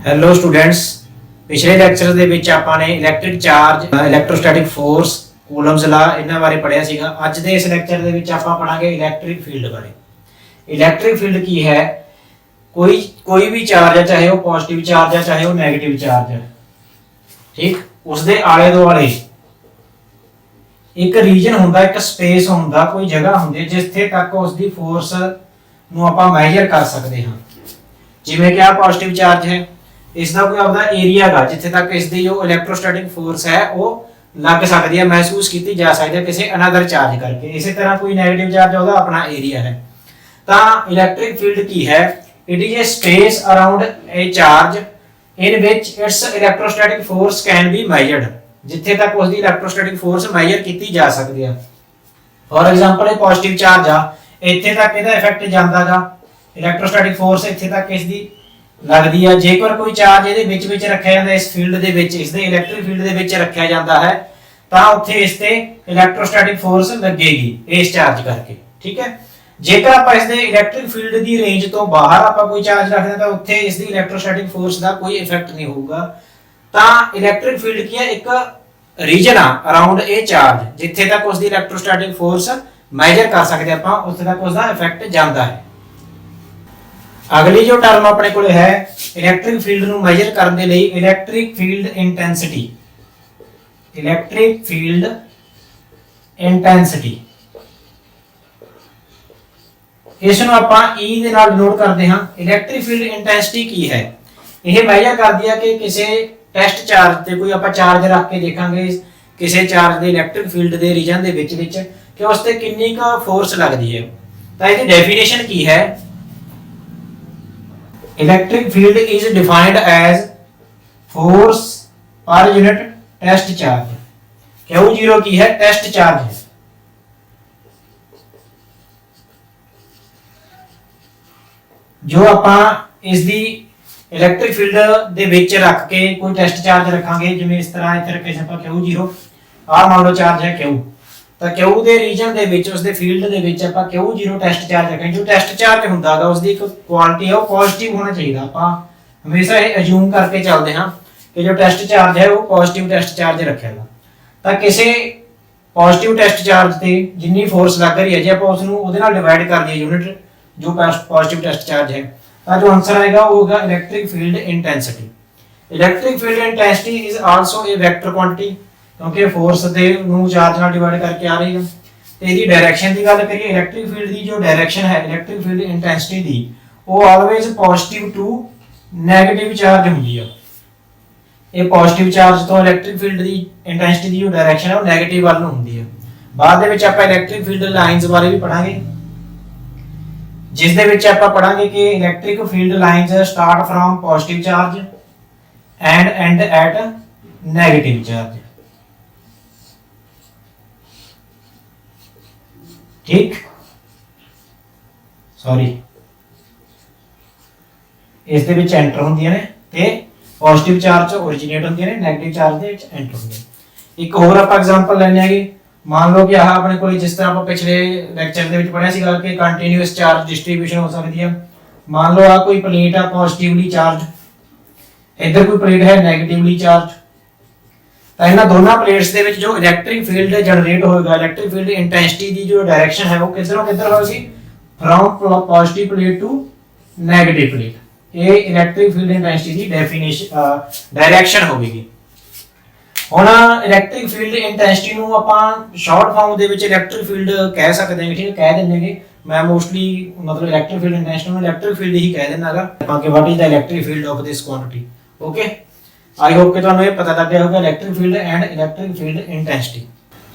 Hello students, पिछले lecture ਦੇ ਵਿੱਚ ਆਪਾਂ ਨੇ ਇਲੈਕਟ੍ਰਿਕ ਚਾਰਜ, ਇਲੈਕਟ੍ਰੋਸਟੈਟਿਕ ਫੋਰਸ, ਕੂਲਮਸ ਲਾ ਇਹਨਾਂ ਬਾਰੇ ਪੜਿਆ ਸੀਗਾ। ਅੱਜ ਦੇ ਇਸ ਲੈਕਚਰ ਦੇ ਵਿੱਚ ਆਪਾਂ ਪੜਾਂਗੇ ਇਲੈਕਟ੍ਰਿਕ ਫੀਲਡ ਬਾਰੇ। ਇਲੈਕਟ੍ਰਿਕ ਫੀਲਡ ਕੀ ਹੈ? ਕੋਈ ਵੀ ਚਾਰਜ ਹੈ, ਚਾਹੇ ਉਹ ਪੋਜ਼ਿਟਿਵ ਚਾਰਜ ਹੈ ਚਾਹੇ ਉਹ ਨੈਗੇਟਿव ਚਾਰਜ ਹੈ, ਠੀਕ, ਉਸ ਦੇ ਆਲੇ ਦੁਆਲੇ ਇੱਕ ਰੀਜਨ ਹੁੰਦਾ, ਇੱਕ ਸਪੇਸ ਹੁੰਦਾ, ਕੋਈ ਜਗ੍ਹਾ ਹੁੰਦੀ ਜਿੱਥੇ ਤੱਕ ਉਸ ਦੀ ਫੋਰਸ ਨੂੰ ਆਪਾਂ ਮੈਜ਼ਰ ਕਰ ਸਕਦੇ ਹਾਂ। ਜਿਵੇਂ ਕਿ ਆ ਪੋਜ਼ਿਟਿਵ ਚਾਰਜ ਹੈ, इसका कोई अपना एरिया है जिथे तक इसकी जो इलैक्ट्रोस्टैटिक फोर्स है वो लग सकती है, महसूस की जा सकती है किसी अनदर चार्ज करके। इसी तरह कोई नेगेटिव चार्ज होगा अपना एरिया है। तो इलैक्ट्रिक फील्ड की है, it is a space around a charge in which its electrostatic force can be measured, जिथे तक उसकी इलैक्ट्रोस्टैटिक फोर्स मेजर की जा सकती है। फॉर एग्जांपल ये पॉजिटिव चार्ज आ, इत्थे तक इसदा इफेक्ट जांदा गा, इलैक्ट्रोस्टैटिक फोर्स इत्थे तक इसकी लगती है। जेकर कोई चार्ज ये रखा जाता है, इस फील्ड दे विच, इस इलैक्ट्रिक फील्ड दे विच रखा जाता है, तो उत्थे इस ते इलैक्ट्रोस्टैटिक फोर्स लगेगी इस चार्ज करके, ठीक है। जेकर आप इस इलैक्ट्रिक फील्ड की रेंज तो बाहर आप कोई चार्ज रखते हैं तो उत्थे इस इलैक्ट्रोस्टैटिक फोर्स का कोई इफेक्ट नहीं होगा। तो इलैक्ट्रिक फील्ड की एक रीजन आ अराउंड ए चार्ज, जिथे तक उसकी इलैक्ट्रोस्टैटिक फोर्स मेजर कर सकते हैं आप, उत्थे तक उसका इफेक्ट जाता है। अगली जो टर्म अपने को है इलैक्ट्रिक फील्ड ਨੂੰ मेजर ਕਰਨ ਦੇ ਲਈ, electric field intensity. Electric field intensity ਇਸ ਨੂੰ ਆਪਾਂ E ਦੇ ਨਾਲ ਡਿਨੋਟ ਕਰਦੇ ਹਾਂ। इलैक्ट्रिक फील्ड इंटेंसिटी ਕੀ ਹੈ? ਇਹ मेजर ਕਰਦੀ ਹੈ ਕਿ ਕਿਸੇ ਟੈਸਟ ਚਾਰਜ ਤੇ ਕੋਈ ਆਪਾਂ ਚਾਰਜ ਰੱਖ ਕੇ ਦੇਖਾਂਗੇ ਕਿਸੇ ਚਾਰਜ ਦੇ ਇਲੈਕਟ੍ਰਿਕ ਫੀਲਡ ਦੇ ਰੀਜਨ ਦੇ ਵਿੱਚ ਕਿ ਉਸ ਤੇ ਕਿੰਨੀ ਕੁ ਫੋਰਸ ਲੱਗਦੀ ਹੈ। ਤਾਂ ਇਹਦੀ ਡੈਫੀਨੇਸ਼ਨ ਕੀ ਹੈ? Electric field is defined as force per unit test charge। Q0 की है टेस्ट चार्ज है। जो ਆਪਾਂ ਇਸ ਦੀ ਇਲੈਕਟ੍ਰਿਕ ਫੀਲਡ ਦੇ ਵਿੱਚ ਰੱਖ ਕੇ ਕੋਈ ਟੈਸਟ ਚਾਰਜ ਰੱਖਾਂਗੇ, ਜਿਵੇਂ ਇਸ ਤਰ੍ਹਾਂ ਇੱਥੇ ਰੱਖੇ ਆਪਾਂ Q0, ਆਹ ਮੰਨ ਲਓ ਚਾਰਜ ਹੈ Q, ਤਾਂ Q ਦੇ ਰੀਜਨ ਦੇ ਵਿੱਚ, ਉਸ ਦੇ ਫੀਲਡ ਦੇ ਵਿੱਚ ਆਪਾਂ Q0 ਟੈਸਟ ਚਾਰਜ ਰੱਖਾਂਗੇ। ਜੋ ਟੈਸਟ ਚਾਰਜ ਹੁੰਦਾਗਾ ਉਸ ਦੀ ਇੱਕ ਕੁਆਲਿਟੀ ਹੈ, ਉਹ ਪੋਜ਼ਿਟਿਵ ਹੋਣਾ ਚਾਹੀਦਾ। ਆਪਾਂ ਹਮੇਸ਼ਾ ਇਹ ਅਜ਼ੂਮ ਕਰਕੇ ਚੱਲਦੇ ਹਾਂ ਕਿ ਜੋ ਟੈਸਟ ਚਾਰਜ ਹੈ ਉਹ ਪੋਜ਼ਿਟਿਵ ਟੈਸਟ ਚਾਰਜ ਰੱਖਿਆਗਾ। ਤਾਂ ਕਿਸੇ ਪੋਜ਼ਿਟਿਵ ਟੈਸਟ ਚਾਰਜ ਤੇ ਜਿੰਨੀ ਫੋਰਸ ਲੱਗ ਰਹੀ ਹੈ, ਜੇ ਆਪਾਂ ਉਸ ਨੂੰ ਉਹਦੇ ਨਾਲ ਡਿਵਾਈਡ ਕਰ ਦਈਏ ਯੂਨਿਟ ਜੋ ਪੋਜ਼ਿਟਿਵ ਟੈਸਟ ਚਾਰਜ ਹੈ, ਤਾਂ ਜੋ ਆਨਸਰ ਆਏਗਾ ਉਹ ਹੋਗਾ electric field intensity. Electric field intensity is also A vector quantity, क्योंकि फोर्स दे नु चार्ज नाल डिवाइड करके आ रही है। ते इसदी डायरेक्शन की गल करिए, इलैक्ट्रिक फील्ड की जो डायरेक्शन है इलैक्ट्रिक फील्ड इंटेंसिटी दी, वो always positive to negative charge हुंदी है। ये पॉजिटिव चार्ज तो इलैक्ट्रिक फील्ड की इंटेंसिटी की जो डायरेक्शन है वो नेगेटिव वाल नूं हुंदी है। बाद दे विच आपां इलैक्ट्रिक फील्ड लाइनस बारे भी पढ़ांगे, जिस दे विच आपां पढ़ांगे कि electric field lines start from positive charge and end at negative charge, ठीक। सॉरी, इस दे विच एंटर होंदियां ने ते पॉजिटिव चार्ज ओरिजिनेट होंदियां ने, नेगेटिव चार्ज दे विच एंटर होंदियां। एक होर आपां एग्जांपल लेने आगे, मान लो कि आह अपने कोल जिस तरह आपां पिछले लेक्चर दे विच पढ़िया सीगा कि कंटीन्यूअस चार्ज डिस्ट्रीब्यूशन हो सकदी है। मान लो आ कोई प्लेट आ पॉजिटिवली चार्ज, इधर कोई प्लेट है नेगेटिवली चार्ज, तो इन दोनों प्लेट्स के जो इलैक्ट्रिक फील्ड जनरेट होगा, इलैक्ट्रिक फील्ड इंटेंसिटी की जो डायरेक्शन है वो किधरों किधर होगी, from positive plate to negative plate. ये इलैक्ट्रिक फील्ड इंटेंसिटी की डेफिनेशन डायरेक्शन होगी। हुण इलैक्ट्रिक फील्ड इंटेंसिटी नूं आपां शॉर्ट फॉर्म दे विच इलैक्ट्रिक फील्ड कह सकते हैं, ठीक है, कह देंगे। मैं मोस्टली मतलब इलैक्ट्रिक फील्ड इंटेंसिटी नूं इलैक्ट्रिक फील्ड ही कह देनागा, ताकि what is the electric field of this quantity. Okay, I hope कि तुहानूं ये पता लग गया होगा electric field and electric field intensity.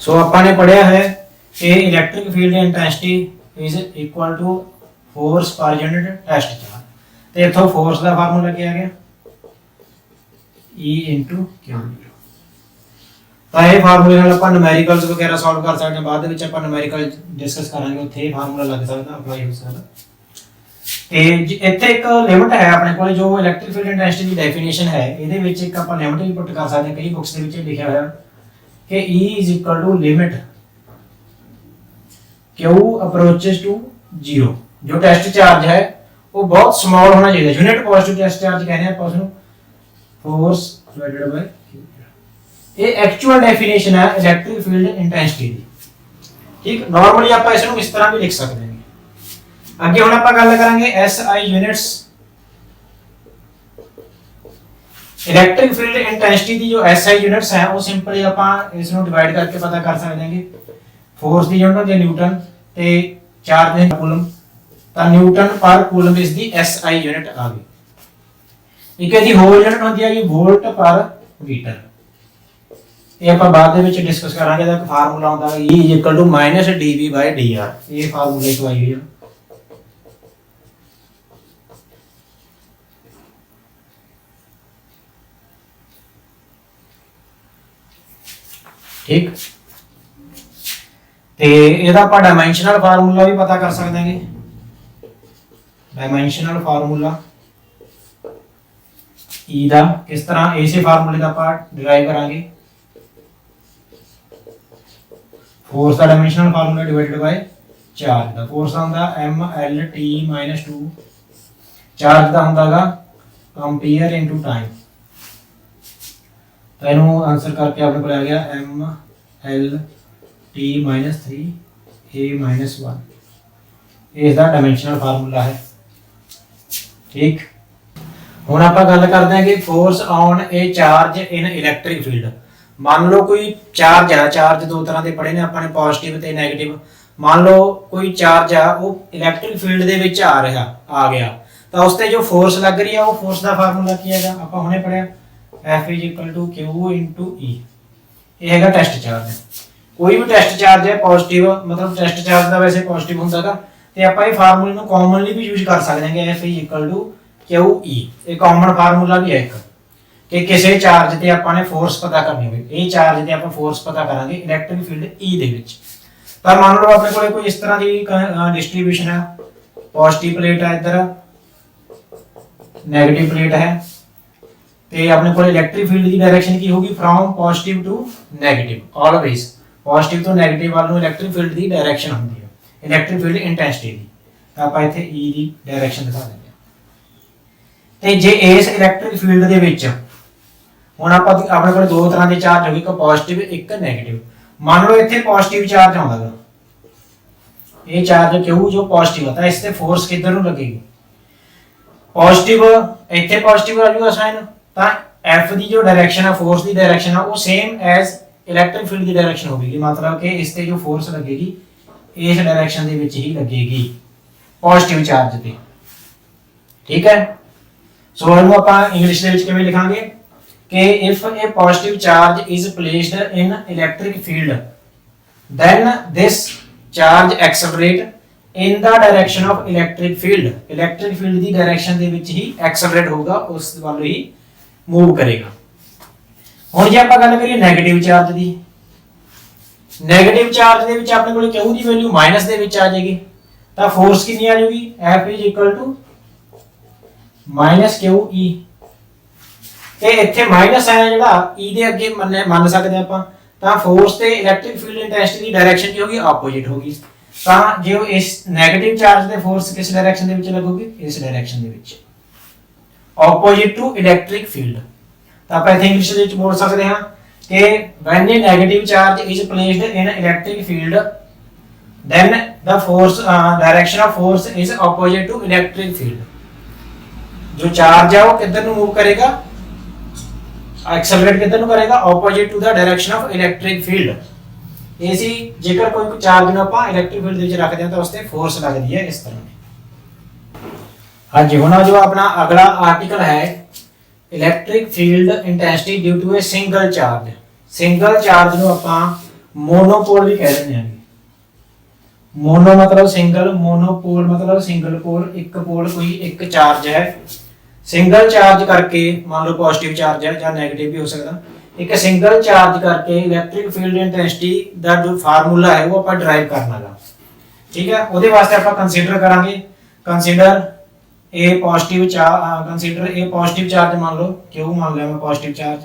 So आपां ने पढ़िया है कि electric field intensity is equal to force per unit test charge. तो इत्थों फोर्स का फार्मूला क्या आ गया, E × Q0। तो ये फार्मूले नाल आपां न्यूमेरिकल्स वगैरह सॉल्व कर सकते हैं, बाद विच आपां न्यूमेरिकल डिस्कस करांगे, उत्थे ये फार्मूला लग सकदा, अप्लाई हो सकदा। ਤੇ ਇੱਥੇ ਇੱਕ ਲਿਮਿਟ ਹੈ ਆਪਣੇ ਕੋਲ, ਜੋ ਇਲੈਕਟ੍ਰਿਕ ਫੀਲਡ ਇੰਟੈਂਸਿਟੀ ਦੀ ਡੈਫੀਨੇਸ਼ਨ ਹੈ, ਇਹਦੇ ਵਿੱਚ ਇੱਕ ਆਪਾਂ ਲਿਮਿਟ ਵੀ ਪੁੱਟ ਕਰ ਸਕਦੇ ਹਾਂ। ਕਈ ਬੁੱਕਸ ਦੇ ਵਿੱਚ ਲਿਖਿਆ ਹੋਇਆ कि E is equal to limit Q approaches to 0। जो टेस्ट चार्ज है वो बहुत स्मॉल होना चाहिए, यूनिट पॉजिटिव टेस्ट चार्ज कहने हैं अपन उसਨੂੰ फोर्स डिवाइडेड बाय ये एक्चुअल डेफिनेशन है इलेक्ट्रिक फील्ड इंटेंसिटी ਦੀ। ठीक, नॉर्मली ਆਪਾਂ ਇਸ ਨੂੰ ਇਸ ਤਰ੍ਹਾਂ ਵੀ ਲਿਖ ਸਕਦੇ ਹਾਂ। ਅੱਗੇ ਹੁਣ ਆਪਾਂ ਗੱਲ ਕਰਾਂਗੇ SI units. Electric field intensity ਦੀ ਜੋ SI यूनिट्स ਹੈ ਉਹ ਸਿੰਪਲੀ ਆਪਾਂ ਇਸ ਨੂੰ ਡਿਵਾਈਡ ਕਰਕੇ ਪਤਾ ਕਰ ਸਕਦੇ ਹਾਂਗੇ। फोर्स ਦੀ ਯੂਨਿਟ ਹੁੰਦੀ ਹੈ ਨਿਊਟਨ ਤੇ ਚਾਰਜ ਦੀ ਕੂਲਮ, ਤਾਂ ਨਿਊਟਨ ਪਰ ਕੂਲਮ ਇਸ ਦੀ SI यूनिट ਆ ਗਈ। ਇੱਕ ਇਹਦੀ ਹੋਰ ਯੂਨਿਟ ਹੁੰਦੀ ਹੈ ਜੀ ਵੋਲਟ ਪਰ ਮੀਟਰ। ਇਹ ਆਪਾਂ ਬਾਅਦ ਦੇ ਵਿੱਚ ਡਿਸਕਸ ਕਰਾਂਗੇ। ਇਹਦਾ ਇੱਕ ਫਾਰਮੂਲਾ ਹੁੰਦਾ ਹੈ E dV/dr। ਇਹ ਫਾਰਮੂਲੇ ਤੋਂ ਆਈ ਹੋਈ ਹੈ। ठीक, ਤੇ ਇਹਦਾ ਆਪਾਂ ਡਾਈਮੈਂਸ਼ਨਲ ਫਾਰਮੂਲਾ ਵੀ ਪਤਾ ਕਰ ਸਕਦੇ ਹਾਂਗੇ। ਡਾਈਮੈਂਸ਼ਨਲ ਫਾਰਮੂਲਾ E ਦਾ ਕਿਸ ਤਰ੍ਹਾਂ ਇਸੇ ਫਾਰਮੂਲੇ ਦਾ ਆਪਾਂ ਡਿਰਾਈਵ ਕਰਾਂਗੇ। फोर्स का dimensional formula divided by charge का। फोर्स का ਹੁੰਦਾ mLt-2, चार्ज का ਹੁੰਦਾਗਾ एम्पीयर इनटू टाइम। तो ਇਹਨੂੰ आंसर करके ਆਪਣੇ ਕੋਲ ਆ ਗਿਆ mLt-3 A-1। ਇਹ ਦਾ डायमेंशनल फार्मूला है। ठीक, ਹੁਣ ਆਪਾਂ ਗੱਲ ਕਰਦੇ ਹਾਂ ਕਿ force on A charge in electric field. मान लो कोई चार्ज है, चार्ज दो तरह के पढ़े ने अपने पॉजिटिव ते नेगेटिव। मान लो कोई चार्ज है वो इलेक्ट्रिक फील्ड दे विच आ गया तो उस ते जो फोर्स लग रही है वो फोर्स का फार्मूला की है आपां हुणे पढ़िया F = Q × E। ये हैगा टेस्ट चार्ज। कोई भी टेस्ट चार्ज है पॉजिटिव, मतलब टेस्ट चार्ज का वैसे पॉजिटिव हुंदागा ते आपां इह फार्मूले नूं कॉमनली भी यूज कर सकते हैं। F = QE ये कॉमन फार्मूला भी है एक कि किसी चार्ज ते ਆਪਾਂ ਨੇ फोर्स पता करनी होवे। ਇਹ ਚਾਰਜ ਤੇ ਆਪਾਂ फोर्स पता करांगे इलेक्ट्रिक फील्ड E ਦੇ ਵਿੱਚ। ਤਾਂ ਮੰਨ ਲਓ ਆਪਣੇ ਕੋਲੇ ਕੋਈ ਇਸ ਤਰ੍ਹਾਂ ਦੀ ਡਿਸਟ੍ਰੀਬਿਊਸ਼ਨ ਹੈ, ਪੋਜ਼ਿਟਿਵ ਪਲੇਟ ਹੈ, ਇੱਧਰ ਨੈਗੇਟਿਵ ਪਲੇਟ ਹੈ ਤੇ ਆਪਣੇ ਕੋਲੇ ਇਲੈਕਟ੍ਰਿਕ ਫੀਲਡ ਦੀ ਡਾਇਰੈਕਸ਼ਨ ਕੀ ਹੋਗੀ from positive to negative. Always positive ਤੋਂ ਨੈਗੇਟਿਵ ਵੱਲ ਨੂੰ ਇਲੈਕਟ੍ਰਿਕ ਫੀਲਡ ਦੀ ਡਾਇਰੈਕਸ਼ਨ ਹੁੰਦੀ ਹੈ, ਇਲੈਕਟ੍ਰਿਕ ਫੀਲਡ ਇੰਟੈਂਸਿਟੀ ਦੀ। ਤਾਂ ਆਪਾਂ ਇੱਥੇ E ਦੀ ਡਾਇਰੈਕਸ਼ਨ ਦਿਖਾ ਦਿੰਦੇ ਹਾਂ। ਤੇ ਜੇ ਇਸ ਇਲੈਕਟ੍ਰਿਕ ਫੀਲਡ ਦੇ ਵਿੱਚ ਹੁਣ ਆਪਾਂ ਆਪਣੇ ਕੋਲ ਦੋ ਤਰ੍ਹਾਂ ਦੇ ਚਾਰਜ ਹੋਗੇ, ਇੱਕ ਪੋਜ਼ਿਟਿਵ ਇੱਕ ਨੈਗੇਟਿਵ। ਮੰਨ ਲਓ ਇੱਥੇ ਪੋਜ਼ਿਟਿਵ ਚਾਰਜ ਆਉਂਦਾਗਾ, ਇਹ ਚਾਰਜ Q ਜੋ ਪੋਜ਼ਿਟਿਵ ਆ ਤਾਂ ਇਸ ਤੇ ਫੋਰਸ ਕਿੱਧਰ ਨੂੰ ਲੱਗੇਗੀ ਪੋਜ਼ਿਟਿਵ, ਇੱਥੇ ਪੋਜ਼ਿਟਿਵ ਆ ਜੂਗਾ ਸਾਈਨ। ਤਾਂ F ਦੀ ਜੋ ਡਾਇਰੈਕਸ਼ਨ ਆ ਫੋਰਸ ਦੀ ਡਾਇਰੈਕਸ਼ਨ ਆ ਉਹ ਸੇਮ ਐਜ਼ ਇਲੈਕਟ੍ਰਿਕ ਫੀਲਡ ਦੀ ਡਾਇਰੈਕਸ਼ਨ ਹੋਵੇਗੀ। मतलब कि ਇਸ ਤੇ ਜੋ ਫੋਰਸ ਲੱਗੇਗੀ ਇਸ ਡਾਇਰੈਕਸ਼ਨ ਦੇ ਵਿੱਚ ਹੀ ਲੱਗੇਗੀ ਪੋਜ਼ਿਟਿਵ ਚਾਰਜ ਤੇ। ਠੀਕ ਹੈ, ਸੋ ਇਹਨੂੰ ਆਪਾਂ ਇੰਗਲਿਸ਼ ਦੇ ਵਿੱਚ ਕਿਵੇਂ ਲਿਖਾਂਗੇ कि if a positive charge is placed in electric field then this charge accelerate in the direction of electric field। electric field the direction ਦੇ ਵਿੱਚ ਹੀ accelerate ਹੋਊਗਾ, ਉਸ ਵੱਲ ਹੀ move ਕਰੇਗਾ। ਹੁਣ ਜੇ ਆਪਾਂ ਗੱਲ ਕਰੀਏ 네ਗੇਟਿਵ ਚਾਰਜ ਦੀ, 네ਗੇਟਿਵ ਚਾਰਜ ਦੇ ਵਿੱਚ ਆਪਣੇ ਕੋਲ Q ਦੀ ਵੈਲਿਊ ਮਾਈਨਸ ਦੇ ਵਿੱਚ ਆ ਜਾਏਗੀ ਤਾਂ ਫੋਰਸ ਕਿੰਨੀ ਆ ਜਾਊਗੀ F = -QE। ਤੇ ਇੱਥੇ ਮਾਈਨਸ ਹੈ ਜਿਹੜਾ E ਦੇ ਅੱਗੇ ਮੰਨ ਸਕਦੇ ਆਪਾਂ, ਤਾਂ ਫੋਰਸ ਤੇ ਇਲੈਕਟ੍ਰਿਕ ਫੀਲਡ ਇੰਟੈਂਸਿਟੀ ਦੀ ਡਾਇਰੈਕਸ਼ਨ ਕੀ ਹੋਗੀ ਆਪੋਜ਼ਿਟ ਹੋਗੀ। ਤਾਂ ਜੇ ਇਸ 네ਗੇਟਿਵ ਚਾਰਜ ਦੇ ਫੋਰਸ ਕਿਸ ਡਾਇਰੈਕਸ਼ਨ ਦੇ ਵਿੱਚ ਲੱਗੂਗੀ ਇਸ ਡਾਇਰੈਕਸ਼ਨ ਦੇ ਵਿੱਚ, ਆਪੋਜ਼ਿਟ ਟੂ ਇਲੈਕਟ੍ਰਿਕ ਫੀਲਡ। ਤਾਂ ਆਪਾਂ ਇੱਥੇ ਇੰਗਲਿਸ਼ ਦੇ ਵਿੱਚ ਬੋਲ ਸਕਦੇ ਹਾਂ ਕਿ when a negative charge is placed in electric field then the force direction of force is opposite to electric field। जो चार्ज है वो किधर ਨੂੰ मूव करेगा, एक्सेलरेट किधर ਨੂੰ करेगा opposite to the direction of electric field। ऐसी जेकर कोई चार्ज ਨੂੰ ਆਪਾਂ इलेक्ट्रिक फील्ड ਦੇ ਵਿੱਚ ਰੱਖਦੇ ਹਾਂ ਤਾਂ ਉਸ ਤੇ ਫੋਰਸ ਲੱਗਦੀ ਹੈ ਇਸ ਤਰ੍ਹਾਂ। ਹਾਂਜੀ, ਹੁਣ ਜੋ ਆਪਣਾ ਅਗਲਾ ਆਰਟੀਕਲ ਹੈ electric field intensity due to a single charge. Single charge ਨੂੰ ਆਪਾਂ ਮੋਨੋਪੋਲ ਵੀ ਕਹਿ ਦਿੰਦੇ ਹਾਂ। ਮੋਨੋ मतलब ਸਿੰਗਲ, ਮੋਨੋਪੋਲ मतलब ਸਿੰਗਲ ਪੋਲ, ਇੱਕ ਪੋਲ ਕੋਈ ਇੱਕ ਚਾਰਜ ਹੈ। ਸਿੰਗਲ ਚਾਰਜ ਕਰਕੇ ਮੰਨ ਲਓ ਪੋਜ਼ਿਟਿਵ ਚਾਰਜ ਹੈ ਜਾਂ ਨੈਗੇਟਿਵ ਵੀ ਹੋ ਸਕਦਾ, ਇੱਕ ਸਿੰਗਲ ਚਾਰਜ ਕਰਕੇ ਇਲੈਕਟ੍ਰਿਕ ਫੀਲਡ ਇੰਟੈਂਸਿਟੀ ਦਾ ਜੋ ਫਾਰਮੂਲਾ ਹੈ ਉਹ ਆਪਾਂ ਡਰਾਈਵ ਕਰਨਾ ਹੈ। ਠੀਕ ਹੈ, ਉਹਦੇ ਵਾਸਤੇ ਆਪਾਂ ਕੰਸੀਡਰ ਕਰਾਂਗੇ, ਕੰਸੀਡਰ ਇਹ ਪੋਜ਼ਿਟਿਵ ਚਾਰਜ, ਕੰਸੀਡਰ ਇਹ ਪੋਜ਼ਿਟਿਵ ਚਾਰਜ ਮੰਨ ਲਓ Q ਮੰਨ ਲਿਆ ਮੈਂ ਪੋਜ਼ਿਟਿਵ ਚਾਰਜ।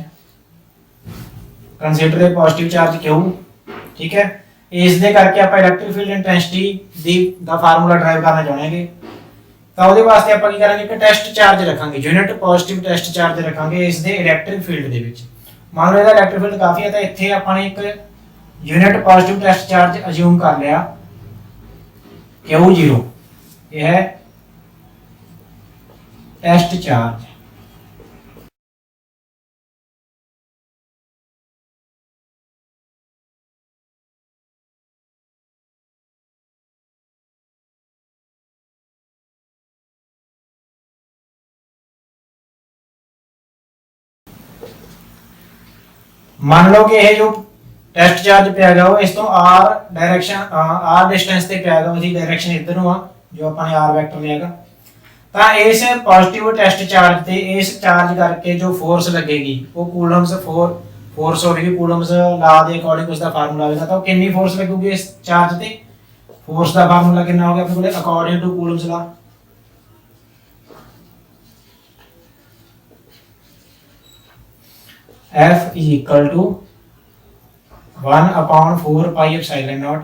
ਕੰਸੀਡਰ ਇਹ ਪੋਜ਼ਿਟਿਵ ਚਾਰਜ Q, ਠੀਕ ਹੈ। ਇਸ ਦੇ ਕਰਕੇ ਆਪਾਂ ਇਲੈਕਟ੍ਰਿਕ ਫੀਲਡ ਇੰਟੈਂਸਿਟੀ ਦਾ ਫਾਰਮੂਲਾ ਡਰਾਈਵ ਕਰਨਾ ਚਾਹਾਂਗੇ, ਤਾਂ ਉਹਦੇ ਵਾਸਤੇ ਆਪਾਂ ਕੀ ਕਰਾਂਗੇ, ਇੱਕ ਟੈਸਟ ਚਾਰਜ ਰੱਖਾਂਗੇ, ਯੂਨਿਟ ਪੋਜ਼ਿਟਿਵ ਟੈਸਟ ਚਾਰਜ ਰੱਖਾਂਗੇ ਇਸ ਦੇ ਇਲੈਕਟ੍ਰਿਕ ਫੀਲਡ ਦੇ ਵਿੱਚ। ਮੰਨ ਲਓ ਇਹਦਾ ਇਲੈਕਟ੍ਰਿਕ ਫੀਲਡ ਕਾਫੀ ਹੈ, ਤਾਂ ਇੱਥੇ ਆਪਾਂ ਨੇ ਇੱਕ unit positive test charge assume ਕਰ ਲਿਆ Q0, ਇਹ ਹੈ ਟੈਸਟ ਚਾਰਜ। मान लो कि ये जो टेस्ट चार्ज पे आ वो इस तो r डायरेक्शन r डिस्टेंस ते पे आ उसकी डायरेक्शन इधर नु आ जो अपने r वेक्टर लेगा, ता इस पॉजिटिव टेस्ट चार्ज ते इस चार्ज करके जो फोर्स लगेगी वो कूलम्स फोर्स होगी, कूलम्स लॉ दे अकॉर्डिंग उसका फार्मूला आएगा, तो कितनी फोर्स लगेगी इस चार्ज ते, फोर्स का फार्मूला कितना हो गया अपने को according to Coulomb's law, F is equal to 1/4 pi epsilon naught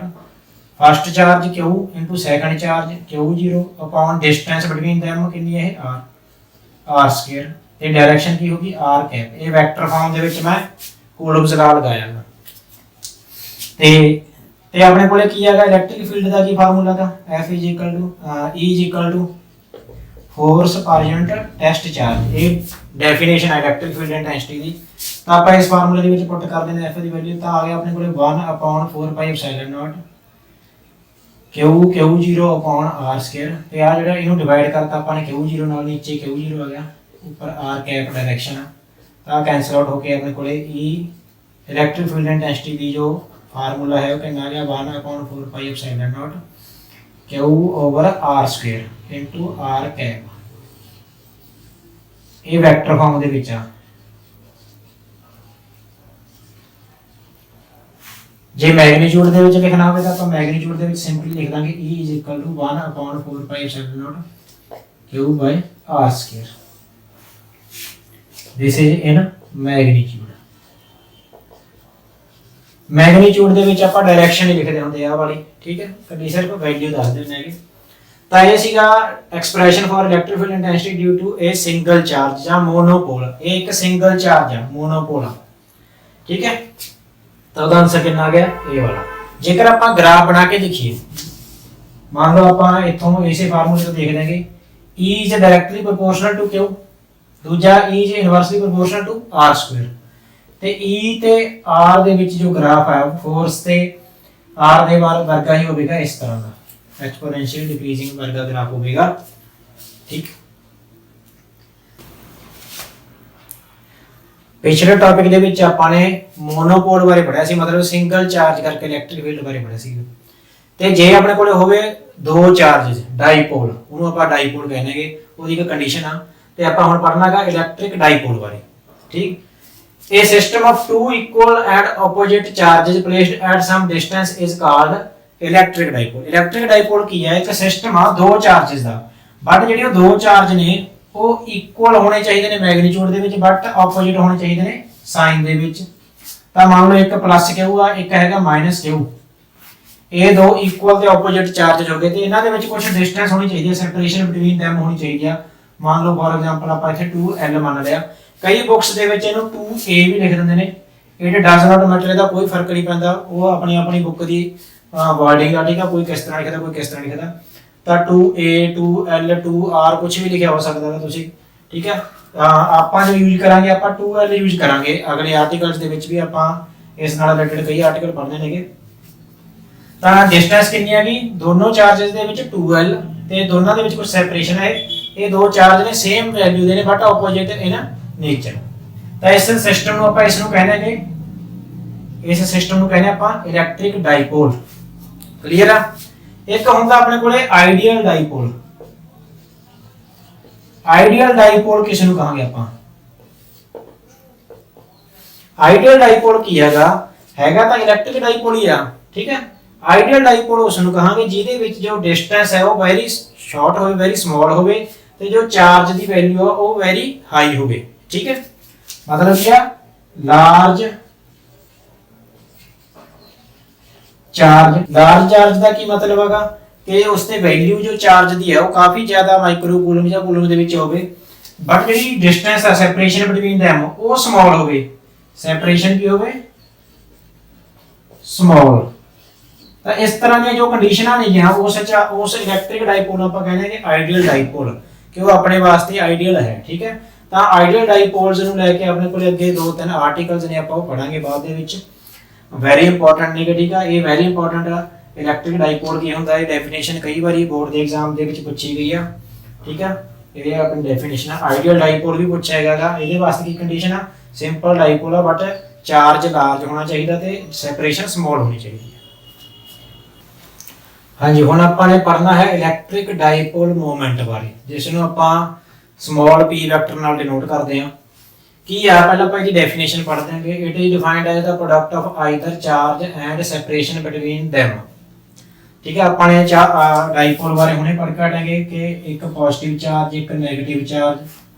first charge Q into second charge Q0 upon distance between them कितनी है r स्क्वायर, ये डायरेक्शन की होगी r कैप, ये वेक्टर फॉर्म ਦੇ ਵਿੱਚ ਮੈਂ ਕੂਲਮਸ ਲਾ ਲਗਾਇਆ ਤੇ ਆਪਣੇ ਕੋਲੇ ਕੀ ਹੈਗਾ ਇਲੈਕਟ੍ਰਿਕ ਫੀਲਡ ਦਾ ਕੀ ਫਾਰਮੂਲਾ ਦਾ F is equal to E is equal to force per unit test charge, ये डेफिनेशन है इलेक्ट्रिक फील्ड इंटेंसिटी दी, तो आप इस फार्मूले ਦੇ ਵਿੱਚ ਪੁੱਟ ਕਰ ਦਿੰਦੇ F ਦੀ ਵੈਲਿਊ, ਤਾਂ ਆ ਗਿਆ ਆਪਣੇ ਕੋਲੇ 1/4 pi epsilon not Q0 upon r square, ਤੇ ਆ ਜਿਹੜਾ ਇਹਨੂੰ ਡਿਵਾਈਡ ਕਰਤਾ ਆਪਾਂ ਨੇ Q0 ਨਾਲ, नीचे Q0 ਆ ਗਿਆ, ऊपर r कैप डायरेक्शन है, ਤਾਂ कैंसिल आउट होके ਆਪਣੇ ਕੋਲੇ E इलेक्ट्रिक फील्ड इंटेंसिटी ਦੀ जो फार्मूला है वो कितना आ गया 1/4 pi epsilon not Q over r square into r cap, ये वेक्टर फॉर्म ਦੇ ਵਿੱਚ ਆ। ਜੇ ਮੈਗਨੀਟਿਊਡ ਦੇ ਵਿੱਚ ਲਿਖਣਾ ਹੋਵੇ ਤਾਂ ਆਪਾਂ ਮੈਗਨੀਟਿਊਡ ਦੇ ਵਿੱਚ ਸਿੰਪਲੀ ਲਿਖ ਦਾਂਗੇ E is equal to 1/4 pi epsilon naught Q by r square, this is in magnitude। Magnitude ਦੇ ਵਿੱਚ ਆਪਾਂ ਡਾਇਰੈਕਸ਼ਨ ਹੀ ਲਿਖਦੇ ਹੁੰਦੇ ਆ ਵਾਲੀ, ਠੀਕ ਹੈ, ਕਦੀ ਸਿਰਫ ਵੈਲਿਊ ਦੱਸ ਦਿੰਦੇ ਹੈਗੇ। ਤਾਂ ਇਹ ਸੀਗਾ expression for electric field intensity due to a single charge ਜਾਂ ਮੋਨੋਪੋਲ, ਇਹ ਇੱਕ ਸਿੰਗਲ ਚਾਰਜ ਆ, ਮੋਨੋਪੋਲ ਆ, ਠੀਕ ਹੈ। ਤਾਂ ਉਹਦਾ ਆਨਸਰ ਕਿੰਨਾ ਆ ਗਿਆ ਇਹ ਵਾਲਾ। ਜੇਕਰ ਆਪਾਂ ਗ੍ਰਾਫ ਬਣਾ ਕੇ ਦੇਖੀਏ, ਮੰਨ ਲਓ ਆਪਾਂ ਇੱਥੋਂ ਇਸੇ ਫਾਰਮੂਲੇ ਤੋਂ ਦੇਖ ਲਾਂਗੇ E is directly proportional to Q, ਦੂਜਾ E is inversely proportional to r square, ਤੇ E ਤੇ R ਦੇ ਵਿੱਚ ਜੋ ਗ੍ਰਾਫ ਹੈ ਫੋਰਸ ਤੇ R ਦੇ ਵਰਗਾ ਹੀ ਹੋਵੇਗਾ, ਇਸ ਤਰ੍ਹਾਂ ਦਾ ਐਕਸਪੋਨੈਂਸ਼ੀਅਲ ਡਿਕਰੀਜ਼ਿੰਗ ਵਰਗਾ ਗ੍ਰਾਫ ਹੋਵੇਗਾ, ਠੀਕ। ਪਿਛਲੇ ਟੌਪਿਕ ਦੇ ਵਿੱਚ ਆਪਾਂ ਨੇ ਮੋਨੋਪੋਲ ਬਾਰੇ ਪੜ੍ਹਿਆ ਸੀ, ਮਤਲਬ ਸਿੰਗਲ ਚਾਰਜ ਕਰਕੇ ਇਲੈਕਟ੍ਰਿਕ ਫੀਲਡ ਬਾਰੇ ਪੜ੍ਹਿਆ ਸੀ। ਤੇ ਜੇ ਆਪਣੇ ਕੋਲੇ ਹੋਵੇ ਦੋ ਚਾਰजेस ਡਾਈਪੋਲ, ਉਹਨੂੰ ਆਪਾਂ ਡਾਈਪੋਲ ਕਹਿੰਦੇ, ਉਹਦੀ ਇੱਕ ਕੰਡੀਸ਼ਨ ਆ। ਤੇ ਆਪਾਂ ਹੁਣ ਪੜ੍ਹਨਾਗਾ ਇਲੈਕਟ੍ਰਿਕ ਡਾਈਪੋਲ ਬਾਰੇ, ਠੀਕ। A system of two equal and opposite charges placed at some distance is called electric dipole। electric dipole ਕੀ ਹੈ, ਇੱਕ ਸਿਸਟਮ ਆ ਦੋ ਚਾਰजेस ਦਾ, ਬਟ ਜਿਹੜੇ ਉਹ ਦੋ ਚਾਰਜ ਨੇ ਉਹ ਇਕੁਅਲ ਹੋਣੇ ਚਾਹੀਦੇ ਨੇ ਮੈਗਨੀਟਿਊਡ ਦੇ ਵਿੱਚ, ਬਟ ਆਪੋਜ਼ਿਟ ਹੋਣੇ ਚਾਹੀਦੇ ਨੇ ਸਾਈਨ ਦੇ ਵਿੱਚ। ਤਾਂ ਮੰਨ ਲਓ ਇੱਕ ਪਲੱਸ Q ਆ, ਇੱਕ ਹੈਗਾ ਮਾਈਨਸ Q, ਇਹ ਦੋ ਇਕੁਅਲ ਤੇ ਆਪੋਜ਼ਿਟ ਚਾਰਜ ਹੋ ਗਏ, ਤੇ ਇਹਨਾਂ ਦੇ ਵਿੱਚ ਕੁਝ ਡਿਸਟੈਂਸ ਹੋਣੀ ਚਾਹੀਦੀ ਹੈ, ਸੈਪਰੇਸ਼ਨ ਬਿਟਵੀਨ them ਹੋਣੀ ਚਾਹੀਦੀ ਆ। ਮੰਨ ਲਓ ਫॉर ਐਗਜ਼ਾਮਪਲ ਆਪਾਂ ਇੱਥੇ 2L ਮੰਨ ਲਿਆ, ਕਈ ਬੁੱਕਸ ਦੇ ਵਿੱਚ ਇਹਨੂੰ 2A ਵੀ ਲਿਖ ਦਿੰਦੇ ਨੇ, ਇਟ ਡਸ ਨਾਟ ਮੈਟਰ, ਇਹਦਾ ਕੋਈ ਫਰਕ ਨਹੀਂ ਪੈਂਦਾ, ਉਹ ਆਪਣੀ ਆਪਣੀ ਬੁੱਕ ਦੀ ਵਰਡਿੰਗ ਆ, ਠੀਕ ਆ, ਕੋਈ ਕਿਸ ਤਰ੍ਹਾਂ ਲਿਖਦਾ ਕੋਈ ਕਿਸ ਤਰ੍ਹਾਂ ਲਿਖਦਾ। ਤਾਂ 2A 2L 2R ਕੁਝ ਵੀ ਲਿਖਿਆ ਹੋ ਸਕਦਾ ਹੈ ਤੁਸੀਂ, ਠੀਕ ਹੈ। ਆਪਾਂ ਜੋ ਯੂਜ਼ ਕਰਾਂਗੇ ਆਪਾਂ 2L ਯੂਜ਼ ਕਰਾਂਗੇ, ਅਗਲੇ ਆਰਟੀਕਲਸ ਦੇ ਵਿੱਚ ਵੀ ਆਪਾਂ ਇਸ ਨਾਲ ਰਿਲੇਟਡ ਕਈ ਆਰਟੀਕਲ ਪੜ੍ਹਨੇ ਨੇਗੇ। ਤਾਂ ਡਿਸਟੈਂਸ ਕਿੰਨੀ ਹੈਗੀ ਦੋਨੋਂ ਚਾਰजेस ਦੇ ਵਿੱਚ 2L, ਤੇ ਦੋਨਾਂ ਦੇ ਵਿੱਚ ਕੁਝ ਸੈਪਰੇਸ਼ਨ ਹੈ, ਇਹ ਦੋ ਚਾਰਜ ਨੇ ਸੇਮ ਵੈਲਿਊ ਦੇ ਨੇ ਬਟ ਆਪੋਜ਼ਿਟ ਇਨ नेचर। ਤਾਂ ਇਸ ਸਿਸਟਮ ਨੂੰ ਆਪਾਂ ਇਸ ਨੂੰ ਕਹਿੰਦੇ ਨੇ, ਇਸ ਸਿਸਟਮ ਨੂੰ ਕਹਿੰਦੇ ਆਪਾਂ ਇਲੈਕਟ੍ਰਿਕ ਡਾਈਪੋਲ, ਕਲੀਅਰ ਆ। ਇੱਕ ਹੁੰਦਾ ਆਪਣੇ ਕੋਲੇ ਆਈਡੀਅਲ ਡਾਈਪੋਲ। ਆਈਡੀਅਲ ਡਾਈਪੋਲ ਕਿਸ ਨੂੰ ਕਹਾਂਗੇ ਆਪਾਂ, ਆਈਡੀਅਲ ਡਾਈਪੋਲ ਕੀ ਹੈਗਾ ਤਾਂ ਇਲੈਕਟ੍ਰਿਕ ਡਾਈਪੋਲ ਹੀ ਆ, ਠੀਕ ਹੈ। ਆਈਡੀਅਲ ਡਾਈਪੋਲ ਉਸ ਨੂੰ ਕਹਾਂਗੇ ਜਿਹਦੇ ਵਿੱਚ ਜੋ ਡਿਸਟੈਂਸ ਹੈ ਉਹ ਵੈਰੀ ਸ਼ਾਰਟ ਹੋਵੇ, ਵੈਰੀ ਸਮਾਲ ਹੋਵੇ, ਤੇ ਜੋ ਚਾਰਜ ਦੀ ਵੈਲਿਊ ਆ ਉਹ ਵੈਰੀ ਹਾਈ ਹੋਵੇ, ठीक है। मतलब क्या लार्ज ਚਾਰਜ ਲਾਰਜ ਚਾਰਜ ਦਾ ਕੀ ਮਤਲਬ ਹੈਗਾ ਕਿ ਉਸ ਤੇ ਵੈਲਿਊ ਜੋ ਚਾਰਜ ਦੀ ਹੈ ਉਹ ਕਾਫੀ ਜ਼ਿਆਦਾ ਮਾਈਕਰੋ ਕੂਲਮ ਜਾਂ ਕੂਲਮ ਦੇ ਵਿੱਚ ਹੋਵੇ, ਬਟ ਜਿਹੜੀ ਡਿਸਟੈਂਸ ਹੈ ਸੈਪਰੇਸ਼ਨ ਬਿਟਵੀਨ them ਉਹ ਸਮਾਲ ਹੋਵੇ। ਸੈਪਰੇਸ਼ਨ ਕੀ ਹੋਵੇ? ਸਮਾਲ। ਤਾਂ ਇਸ ਤਰ੍ਹਾਂ ਦੀਆਂ ਜੋ ਕੰਡੀਸ਼ਨਾਂ ਨੇਗੀਆਂ ਉਸ ਇਲੈਕਟ੍ਰਿਕ ਡਾਈਪੋਲ ਆਪਾਂ ਕਹਿੰਦੇ ਕਿ ਆਈਡੀਅਲ ਡਾਈਪੋਲ, ਕਿ ਉਹ ਆਪਣੇ ਵਾਸਤੇ ਆਈਡੀਅਲ ਹੈ। ਠੀਕ ਹੈ, ਤਾਂ ਆਈਡੀਅਲ ਡਾਈਪੋਲਸ ਨੂੰ ਲੈ ਕੇ ਆਪਣੇ ਕੋਲ ਅੱਗੇ 2-3 ਆਰਟੀਕਲਸ ਨੇ, ਆਪਾਂ ਉਹ ਪੜਾਂਗੇ ਬਾਅਦ ਦੇ ਵਿੱਚ। ਵੈਰੀ ਇੰਪੋਰਟੈਂਟ ਨੇ। ਠੀਕ ਆ, ਇਹ ਵੈਰੀ ਇੰਪੋਰਟੈਂਟ ਆ। ਇਲੈਕਟ੍ਰਿਕ ਡਾਈਪੋਲ ਕੀ ਹੁੰਦਾ ਹੈ, ਡੈਫੀਨੇਸ਼ਨ ਕਈ ਵਾਰੀ ਬੋਰਡ ਦੇ ਐਗਜ਼ਾਮ ਦੇ ਵਿੱਚ ਪੁੱਛੀ ਗਈ ਆ। ਠੀਕ ਆ, ਇਹ ਆਪਣੀ ਡੈਫੀਨੇਸ਼ਨ ਆ। ਆਈਡੀਅਲ ਡਾਈਪੋਲ ਵੀ ਪੁੱਛਿਆ ਹੈਗਾ, ਇਹਦੇ ਵਾਸਤੇ ਕੀ ਕੰਡੀਸ਼ਨ ਆ? ਸਿੰਪਲ ਡਾਈਪੋਲ ਆ ਬਟ ਚਾਰਜ ਲਾਰਜ ਹੋਣਾ ਚਾਹੀਦਾ ਤੇ ਸੈਪਰੇਸ਼ਨ ਸਮਾਲ ਹੋਣੀ ਚਾਹੀਦੀ ਹੈ। ਹਾਂਜੀ, ਹੁਣ ਆਪਾਂ ਨੇ ਪੜ੍ਹਨਾ ਹੈ ਇਲੈਕਟ੍ਰਿਕ ਡਾਈਪੋਲ ਮੂਵਮੈਂਟ ਬਾਰੇ, ਜਿਸ ਨੂੰ ਆਪਾਂ ਸਮਾਲ p ਵੈਕਟਰ ਨਾਲ ਡਿਨੋਟ ਕਰਦੇ ਹਾਂ। ਕੀ ਆ? ਪਹਿਲਾਂ ਆਪਾਂ ਇਹਦੀ ਡੈਫੀਨੇਸ਼ਨ ਪੜ੍ਹਦੇ ਹਾਂ। It is defined as the product of either charge and separation between them। ਠੀਕ ਹੈ, ਆਪਾਂ ਨੇ ਡਾਈਪੋਲ ਬਾਰੇ ਹੁਣੇ ਪੜ੍ਹ ਕੇ ਹਟਾਂਗੇ ਕਿ ਇੱਕ ਪੋਜ਼ਿਟਿਵ ਚਾਰਜ ਇੱਕ ਨੈਗੇਟਿਵ ਚਾਰਜ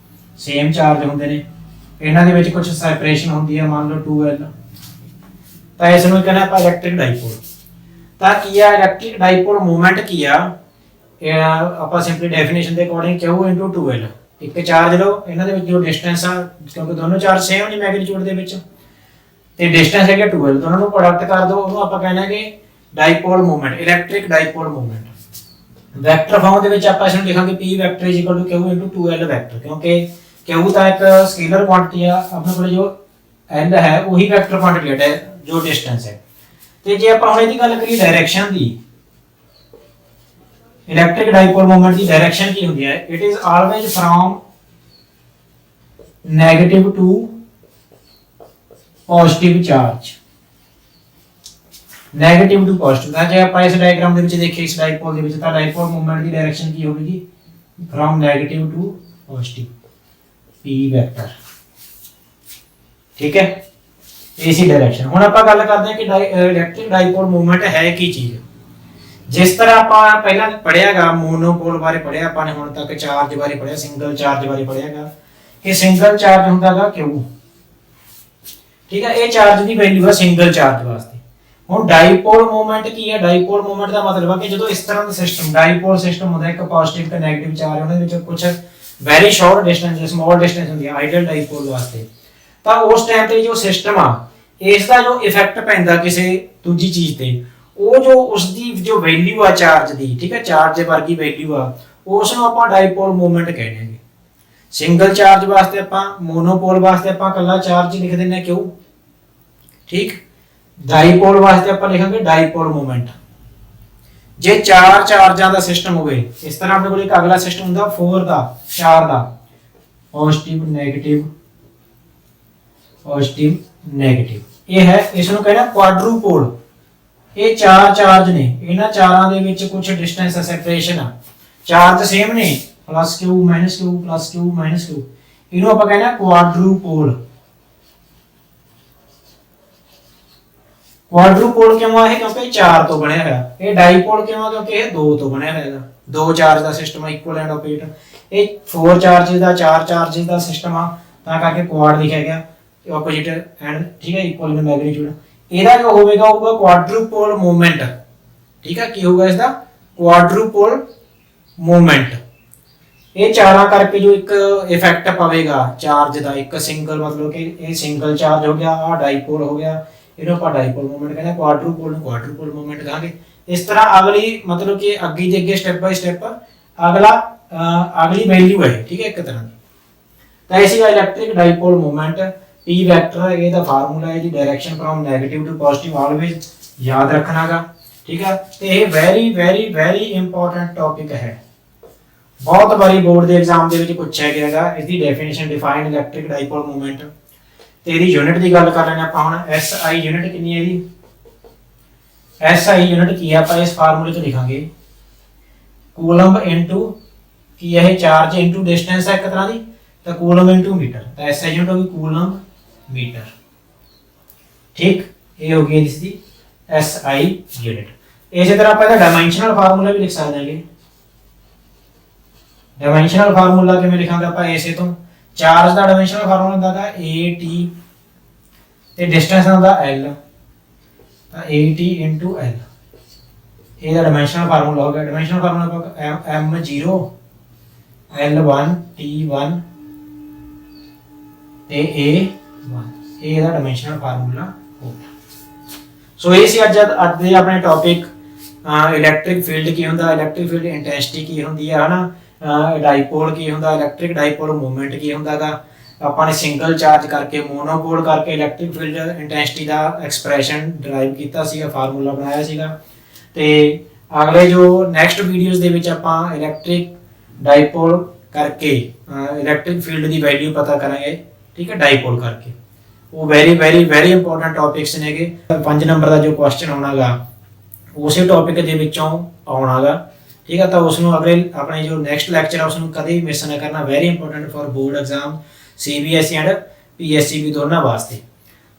ਸੇਮ ਚਾਰਜ ਹੁੰਦੇ ਨੇ, ਇਹਨਾਂ ਦੇ ਵਿੱਚ ਕੁਝ ਸੈਪਰੇਸ਼ਨ ਹੁੰਦੀ ਹੈ, ਮੰਨ ਲਓ 2l। ਤਾਂ ਇਸ ਨੂੰ ਕਹਿੰਦੇ ਆਪਾਂ ਇਲੈਕਟ੍ਰਿਕ ਡਾਈਪੋਲ। ਤਾਂ ਕੀ ਆ ਇਲੈਕਟ੍ਰਿਕ ਡਾਈਪੋਲ ਮੂਵਮੈਂਟ? ਕੀ ਆ ਇਹ ਆਪਾਂ ਸਿੰਪਲੀ ਡੈਫੀਨੇਸ਼ਨ ਦੇ ਅਕੋਰਡਿੰਗ Q 2l। ਇੱਕ ਚਾਰਜ ਲਓ, ਇਹਨਾਂ ਦੇ ਵਿੱਚ ਜੋ ਡਿਸਟੈਂਸ ਆ, ਕਿਉਂਕਿ ਦੋਨੋਂ ਚਾਰਜ ਸੇਮ ਨੇ ਮੈਗਨੀਟਿਊਡ ਦੇ ਵਿੱਚ, ਤੇ ਡਿਸਟੈਂਸ ਹੈਗਾ 2l, ਦੋਨਾਂ ਨੂੰ ਪ੍ਰੋਡਕਟ ਕਰ ਦਿਓ, ਉਹਨੂੰ ਆਪਾਂ ਕਹਿੰਦੇ ਕਿ dipole movement, electric dipole movement. Vector form ਦੇ ਵਿੱਚ ਆਪਾਂ ਇਸ ਨੂੰ ਲਿਖਾਂਗੇ p vector Q 2l vector, ਕਿਉਂਕਿ Q ਤਾਂ ਇੱਕ ਸਕੇਲਰ ਕੁਆਂਟੀਟੀ ਆ, ਆਪਣੇ ਕੋਲ ਜੋ l ਹੈ ਉਹੀ ਵੈਕਟਰ ਕੁਆਂਟੀਟੀ ਹੈ ਜੋ ਡਿਸਟੈਂਸ ਹੈ। ਤੇ ਜੇ ਆਪਾਂ ਹੁਣ ਇਹਦੀ ਗੱਲ ਕਰੀਏ ਡਾਇਰੈਕਸ਼ਨ ਦੀ, ਇਲੈਕਟ੍ਰਿਕ ਡਾਈਪੋਲ ਮੂਵਮੈਂਟ ਦੀ ਡਾਇਰੈਕਸ਼ਨ ਕੀ ਹੁੰਦੀ ਹੈ? It is always from negative to positive charge. Negative to positive. ਤਾਂ ਜੇ ਆਪਾਂ ਇਸ ਡਾਇਗਰਾਮ ਦੇ ਵਿੱਚ ਦੇਖੀਏ, ਇਸ ਡਾਈਪੋਲ ਦੇ ਵਿੱਚ, ਤਾਂ ਡਾਈਪੋਲ ਮੂਵਮੈਂਟ ਦੀ ਡਾਇਰੈਕਸ਼ਨ ਕੀ ਹੋਵੇਗੀ? From negative to positive, p vector. ਠੀਕ ਹੈ, ਇਸੀ ਡਾਇਰੈਕਸ਼ਨ। ਹੁਣ ਆਪਾਂ ਗੱਲ ਕਰਦੇ ਹਾਂ ਕਿ ਇਲੈਕਟ੍ਰਿਕ ਡਾਈਪੋਲ ਮੂਵਮੈਂਟ ਹੈ ਕੀ ਚੀਜ਼। ਜਿਸ ਤਰ੍ਹਾਂ ਆਪਾਂ ਪਹਿਲਾਂ ਪੜਿਆਗਾ ਮੋਨੋਪੋਲ ਬਾਰੇ ਪੜਿਆ ਆਪਾਂ ਨੇ, ਹੁਣ ਤੱਕ ਚਾਰਜ ਬਾਰੇ ਪੜਿਆ, ਸਿੰਗਲ ਚਾਰਜ ਬਾਰੇ ਪੜਿਆਗਾ ਕਿ ਸਿੰਗਲ ਚਾਰਜ ਹੁੰਦਾਗਾ Q। ਠੀਕ ਹੈ, ਇਹ ਚਾਰਜ ਦੀ ਵੈਲਿਊ ਹੈ ਸਿੰਗਲ ਚਾਰਜ ਵਾਸਤੇ। ਹੁਣ ਡਾਈਪੋਲ ਮੂਵਮੈਂਟ ਕੀ ਹੈ? ਡਾਈਪੋਲ ਮੂਵਮੈਂਟ ਦਾ ਮਤਲਬ ਹੈ ਕਿ ਜਦੋਂ ਇਸ ਤਰ੍ਹਾਂ ਦਾ ਸਿਸਟਮ, ਡਾਈਪੋਲ ਸਿਸਟਮ ਹੁੰਦਾ, ਇੱਕ ਪੋਜ਼ਿਟਿਵ ਤੇ ਨੈਗੇਟਿਵ ਚਾਰਜ, ਉਹਨਾਂ ਦੇ ਵਿੱਚ ਕੁਝ very short distance, small distance ਹੁੰਦੀ ਹੈ ਆਈਡੀਅਲ ਡਾਈਪੋਲ ਵਾਸਤੇ। ਤਾਂ ਉਸ ਟਾਈਮ ਤੇ ਜੋ ਸਿਸਟਮ ਆ, ਇਸ ਦਾ ਜੋ ਇਫੈਕਟ ਪੈਂਦਾ ਕਿਸੇ ਦੂਜੀ ਚੀਜ਼ ਤੇ, ਉਹ ਜੋ ਉਸ ਦੀ ਜੋ ਵੈਲਿਊ ਆ ਚਾਰਜ ਦੀ, ਠੀਕ ਹੈ, ਚਾਰਜ ਵਰਗੀ ਵੈਲਿਊ ਆ, ਉਸ ਨੂੰ ਆਪਾਂ ਡਾਈਪੋਲ ਮੂਵਮੈਂਟ ਕਹਿੰਦੇ ਹਾਂ। ਸਿੰਗਲ ਚਾਰਜ ਵਾਸਤੇ ਆਪਾਂ, ਮੋਨੋਪੋਲ ਵਾਸਤੇ ਆਪਾਂ ਇਕੱਲਾ ਚਾਰਜ ਲਿਖ ਦਿੰਦੇ ਹਾਂ Q। ਠੀਕ, ਡਾਈਪੋਲ ਵਾਸਤੇ ਆਪਾਂ ਲਿਖਾਂਗੇ ਡਾਈਪੋਲ ਮੂਵਮੈਂਟ। ਜੇ ਚਾਰ ਚਾਰਜਾਂ ਦਾ ਸਿਸਟਮ ਹੋਵੇ, ਇਸ ਤਰ੍ਹਾਂ ਆਪਣੇ ਕੋਲ ਇੱਕ ਅਗਲਾ ਸਿਸਟਮ ਹੁੰਦਾ 4 ਦਾ, 4 ਦਾ, ਪੋਜ਼ਿਟਿਵ ਨੈਗੇਟਿਵ ਪੋਜ਼ਿਟਿਵ ਨੈਗੇਟਿਵ, ਇਹ ਹੈ, ਇਸ ਨੂੰ ਕਹਿੰਦੇ ਕੁਆਡਰੂਪੋਲ। ਇਹ ਚਾਰ ਚਾਰਜ ਨੇ, ਇਹਨਾਂ ਚਾਰਾਂ ਦੇ ਵਿੱਚ ਕੁਝ ਡਿਸਟੈਂਸ ਸੈਪਰੇਸ਼ਨ ਆ, ਚਾਰਜ ਸੇਮ ਨੇ, +Q -Q +Q -Q, ਇਹਨੂੰ ਆਪਾਂ ਕਹਿੰਦੇ ਆ ਕੁਆਡਰੂਪੋਲ। ਕੁਆਡਰੂਪੋਲ ਕਿਉਂ ਆ ਇਹ? ਕਿਉਂਕਿ ਇਹ 4 ਤੋਂ ਬਣਿਆ ਹੋਇਆ। ਇਹ ਡਾਈਪੋਲ ਕਿਉਂ ਆ? ਕਿਉਂਕਿ ਇਹ 2 ਤੋਂ ਬਣਿਆ ਹੋਇਆ ਹੈ, 2 ਚਾਰਜ ਦਾ ਸਿਸਟਮ ਆ, ਇਕੁਅਲ ਐਂਡ ਆਪੋਜ਼ਿਟ। ਇਹ 4 ਚਾਰजेस ਦਾ, 4 ਚਾਰजेस ਦਾ ਸਿਸਟਮ ਆ, ਤਾਂ ਕਰਕੇ ਕੁਆਡ ਲਿਖਿਆ ਗਿਆ, ਆਪੋਜ਼ਿਟ ਐਂਡ, ਠੀਕ ਹੈ, ਇਕੁਅਲ ਇਨ ਮੈਗਨੀਟਿਊਡ। ਇਹਦਾ ਜੋ ਹੋਵੇਗਾ ਹੋਊਗਾ ਕੁਆਡਰੂਪੋਲ ਮੂਵਮੈਂਟ। ਠੀਕ ਹੈ, ਕੀ ਹੋਊਗਾ ਇਸਦਾ? ਕੁਆਡਰੂਪੋਲ ਮੂਵਮੈਂਟ। ਇਹ ਚਾਰਾਂ ਕਰਕੇ ਜੋ ਇੱਕ ਇਫੈਕਟ ਪਵੇਗਾ ਚਾਰਜ ਦਾ, ਇੱਕ ਸਿੰਗਲ, ਮਤਲਬ ਕਿ ਇਹ ਸਿੰਗਲ ਚਾਰਜ ਹੋ ਗਿਆ, ਆ ਡਾਈਪੋਲ ਹੋ ਗਿਆ, ਇਹਨੂੰ ਆਪਾਂ ਡਾਈਪੋਲ ਮੂਵਮੈਂਟ ਕਹਿੰਦੇ ਆ, ਕੁਆਡਰੂਪੋਲ ਨੂੰ ਕੁਆਡਰੂਪੋਲ ਮੂਵਮੈਂਟ ਕਹਾਂਗੇ। ਇਸ ਤਰ੍ਹਾਂ ਅਗਲੀ, ਮਤਲਬ ਕਿ ਅੱਗੇ ਦੇ ਅੱਗੇ ਸਟੈਪ ਬਾਈ ਸਟੈਪ ਅਗਲੀ ਵੈਲਿਊ ਹੈ, ਠੀਕ ਹੈ, ਇੱਕ ਤਰ੍ਹਾਂ ਦੀ। ਤਾਂ ਇਹ ਸੀਗਾ electric dipole movement. p vector ਹੈ, ਇਹਦਾ ਫਾਰਮੂਲਾ ਹੈ ਜੀ, direction from negative to positive, always ਯਾਦ ਰੱਖਣਾਗਾ। ਠੀਕ ਹੈ, ਤੇ ਇਹ very very very important topic ਹੈ, ਬਹੁਤ ਵਾਰੀ ਬੋਰਡ ਦੇ ਐਗਜ਼ਾਮ ਦੇ ਵਿੱਚ ਪੁੱਛਿਆ ਗਿਆ ਹੈਗਾ। ਇਸ ਦੀ definition, define electric dipole movement, ਤੇ ਇਹਦੀ ਯੂਨਿਟ ਦੀ ਗੱਲ ਕਰ ਲੈਣੇ ਆਪਾਂ ਹੁਣ। SI ਯੂਨਿਟ ਕਿੰਨੀ ਹੈ ਇਹਦੀ? SI ਯੂਨਿਟ ਕੀ ਹੈ? ਆਪਾਂ ਇਸ ਫਾਰਮੂਲੇ 'ਚ ਲਿਖਾਂਗੇ ਕੂਲੰਬ ਇਨਟੂ, ਕੀ ਹੈ ਇਹ? ਚਾਰਜ ਇਨਟੂ ਡਿਸਟੈਂਸ ਹੈ ਇੱਕ ਤਰ੍ਹਾਂ ਦੀ, ਤਾਂ ਕੂਲੰਬ ਇਨਟੂ ਮੀਟਰ, ਤਾਂ SI ਯੂਨਿਟ ਹੋਗੀ ਕੂਲੰਬ ਮੀਟਰ। ਠੀਕ, ਇਹ ਹੋ ਗਈ ਇਸ ਦੀ SI ਯੂਨਿਟ। ਇਸੇ ਤਰ੍ਹਾਂ ਆਪਾਂ ਇਹਦਾ ਡਾਇਮੈਂਸ਼ਨਲ ਫਾਰਮੂਲਾ ਵੀ ਲਿਖ ਸਕਦੇ ਹਾਂਗੇ। ਡਾਇਮੈਂਸ਼ਨਲ ਫਾਰਮੂਲਾ ਕਿਵੇਂ ਲਿਖਾਂਗੇ ਆਪਾਂ? ਇਸੇ ਤੋਂ ਚਾਰਜ ਦਾ ਡਾਇਮੈਂਸ਼ਨਲ ਫਾਰਮੂਲਾ ਹੁੰਦਾ ਹੈ AT, ਤੇ ਡਿਸਟੈਂਸ ਹੁੰਦਾ L, ਤਾਂ AT × L। ਇਹਦਾ ਡਾਇਮੈਂਸ਼ਨਲ ਫਾਰਮੂਲਾ ਹੋ ਗਿਆ। Dimensional formula m0 l1 t1 ਤੇ a1, ਇਹ ਇਹਦਾ ਡਾਇਮੈਂਸ਼ਨਲ ਫਾਰਮੂਲਾ ਹੋ ਗਿਆ। ਸੋ ਇਹ ਸੀ ਅੱਜ ਦੇ ਆਪਣੇ ਟੌਪਿਕ ਇਲੈਕਟ੍ਰਿਕ ਫੀਲਡ ਕੀ ਹੁੰਦਾ, ਇਲੈਕਟ੍ਰਿਕ ਫੀਲਡ ਇੰਟੈਂਸਿਟੀ ਕੀ ਹੁੰਦੀ ਹੈ ਹਨਾ, ਡਾਈਪੋਲ ਕੀ ਹੁੰਦਾ, ਇਲੈਕਟ੍ਰਿਕ ਡਾਈਪੋਲ ਮੂਵਮੈਂਟ ਕੀ ਹੁੰਦਾਗਾ। ਆਪਾਂ ਨੇ ਸਿੰਗਲ ਚਾਰਜ ਕਰਕੇ ਮੋਨੋਪੋਲ ਕਰਕੇ ਇਲੈਕਟ੍ਰਿਕ ਫੀਲਡ ਇੰਟੈਂਸਿਟੀ ਦਾ ਐਕਸਪ੍ਰੈਸ਼ਨ ਡਰਾਈਵ ਕੀਤਾ ਸੀਗਾ, ਫਾਰਮੂਲਾ ਬਣਾਇਆ ਸੀਗਾ। ਤੇ ਅਗਲੇ ਜੋ ਨੈਕਸਟ ਵੀਡੀਓਜ਼ ਦੇ ਵਿੱਚ ਆਪਾਂ ਇਲੈਕਟ੍ਰਿਕ ਡਾਈਪੋਲ ਕਰਕੇ ਇਲੈਕਟ੍ਰਿਕ ਫੀਲਡ ਦੀ ਵੈਲਿਊ ਪਤਾ ਕਰਾਂਗੇ, ਠੀਕ ਹੈ, ਡਾਈਪੋਲ ਕਰਕੇ। ਉਹ ਵੈਰੀ ਇੰਪੋਰਟੈਂਟ ਟੌਪਿਕਸ ਨੇਗੇ। 5 ਨੰਬਰ ਦਾ ਜੋ ਕੁਐਸਚਨ ਆਉਣਾਗਾ ਉਸੇ ਟੌਪਿਕ ਦੇ ਵਿੱਚੋਂ ਆਉਣਾਗਾ, ਠੀਕ ਹੈ। ਤਾਂ ਉਸ ਨੂੰ ਅਗਲੇ ਆਪਣੇ ਜੋ ਨੈਕਸਟ ਲੈਕਚਰ ਆ ਉਸ ਨੂੰ ਕਦੇ ਵੀ ਮਿਸ ਨਾ ਕਰਨਾ, very important for board exam CBSE and PSE ਵੀ ਦੋਨਾਂ ਵਾਸਤੇ।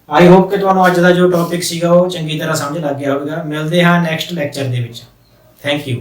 ਆਈ ਹੋਪ ਕਿ ਤੁਹਾਨੂੰ ਅੱਜ ਦਾ ਜੋ ਟੌਪਿਕ ਸੀਗਾ ਉਹ ਚੰਗੀ ਤਰ੍ਹਾਂ ਸਮਝ ਲੱਗ ਗਿਆ ਹੋਵੇਗਾ। ਮਿਲਦੇ ਹਾਂ ਨੈਕਸਟ ਲੈਕਚਰ ਦੇ ਵਿੱਚ। Thank you.